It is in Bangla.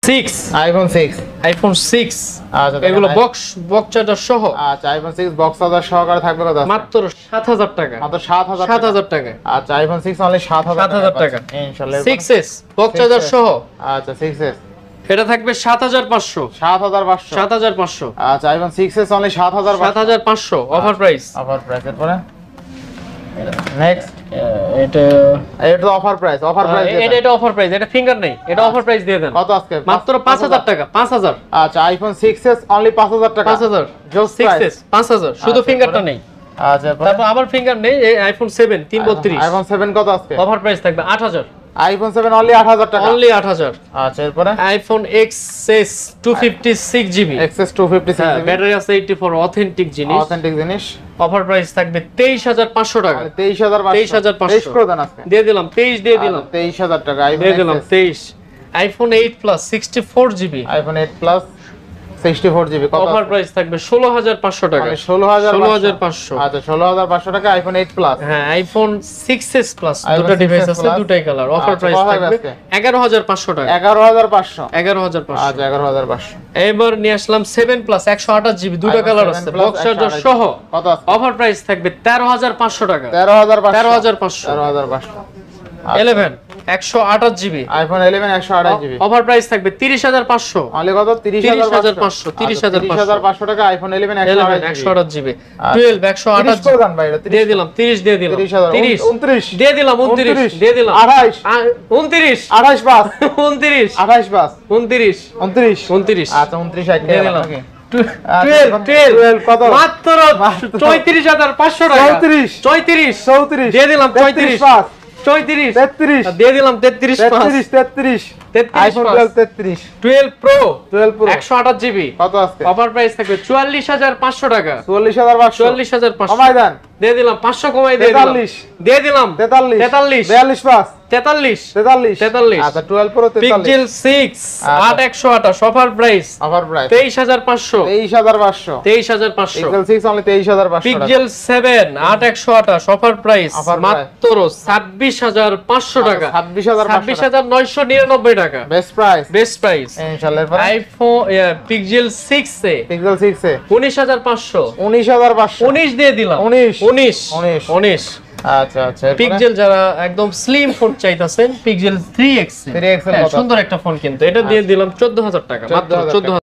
6 আইফোন 6 আচ্ছা এগুলো বক্স চার্জার সহ। আচ্ছা আইফোন 6 বক্স চার্জার সহকারে থাকবে কত? মাত্র 7000 টাকা। মাত্র 7000 টাকা। আচ্ছা আইফোন 6 অনলি 7000 টাকা ইনশাআল্লাহ। 6s বক্স চার্জার সহ। আচ্ছা 6s এটা থাকবে 7500 7500। আচ্ছা iPhone 6s only 7500 offer price এর পরে নেক্সট এটা অফার প্রাইস এটা অফার প্রাইস, এটা ফিঙ্গার নেই, এটা অফার প্রাইস দিয়ে দেন। কত আজকে? মাত্র 5000 টাকা। 5000। আচ্ছা আইফোন 6s অনলি 5000 টাকা। 5000 জাস্ট 6s 5000 শুধু ফিঙ্গারটা নেই। আচ্ছা তারপর আবার ফিঙ্গার নেই। এই আইফোন 7 332 আইফোন 7 কত আজকে? অফার প্রাইস থাকবে 8000। আইফোন 7 অনলি 8000 টাকা। অনলি 8000। আচ্ছা এরপরে iPhone XS 256GB XS 256 battery আছে 84 অথেন্টিক জিনিস। অফার প্রাইস থাকবে 23500 টাকা। 23500 করে দেন আজকে। দিয়ে দিলাম 23 দিয়ে দিলাম 23000 টাকা আইফোন দিয়ে দিলাম 23। IPhone 8 plus 64GB iPhone 8 plus 64GB কত? অফার প্রাইস থাকবে 16500 টাকা। 16500 আচ্ছা 16500 টাকা আইফন 8 প্লাস। হ্যাঁ আইফোন 6s প্লাস দুটো ডিভাইস আছে, দুটাই কালার। অফার প্রাইস থাকবে 11500 টাকা। 11500 আচ্ছা 11500 এবার নিয়ে আসলাম 7 প্লাস 128GB দুটো কালার আছে বক্স চার্জার সহ। কত? অফার প্রাইস থাকবে 13500 টাকা। 13500 11 128GB iPhone 11 128GB offer price থাকবে 30500। অনলি কত? 30500 30500 টাকা আইফোন 11 128GB 12 128 করে দেন ভাই। এটা দিয়ে দিলাম 30 দিয়ে দিলাম 30 29 দিয়ে দিলাম 29 দিয়ে দিলাম 28 29 28 বাস 29 28 বাস 29 29 আচ্ছা 29 আইতে দিয়ে দিলাম নাকি 12 কত? মাত্র 34500 টাকা। 34 দিয়ে দিলাম 34 34 33 দিয়ে দিলাম 33 আইফোন 12 প্রো 12 প্রো 128GB কত আজকে? অফার প্রাইস থাকবে 44500 টাকা। 44500 44500 কমাই দেন। দিয়ে দিলাম 500 কমাই দিয়ে দিলাম 43 দিয়ে দিলাম 43 43 42 পাস 43 আচ্ছা 12 pro 43 pixel 6 8128 offer price offer price 23500 23500 23500 pixel 6 only 23500 pixel 7 8128 offer price মাত্র 26500 টাকা। 26999 টাকা বেস্ট প্রাইস ইনশাআল্লাহ। আইফোন পিক্সেল 6 এ পিক্সেল 6 এ 19500 19 দিয়ে দিলাম 19 আচ্ছা পিক্সেল যারা একদম স্লিম ফোন চাইতাছেন পিক্সেল 3X এর কত? সুন্দর একটা ফোন, কিন্তু এটা দিয়ে দিলাম 14000 টাকা মাত্র 14000।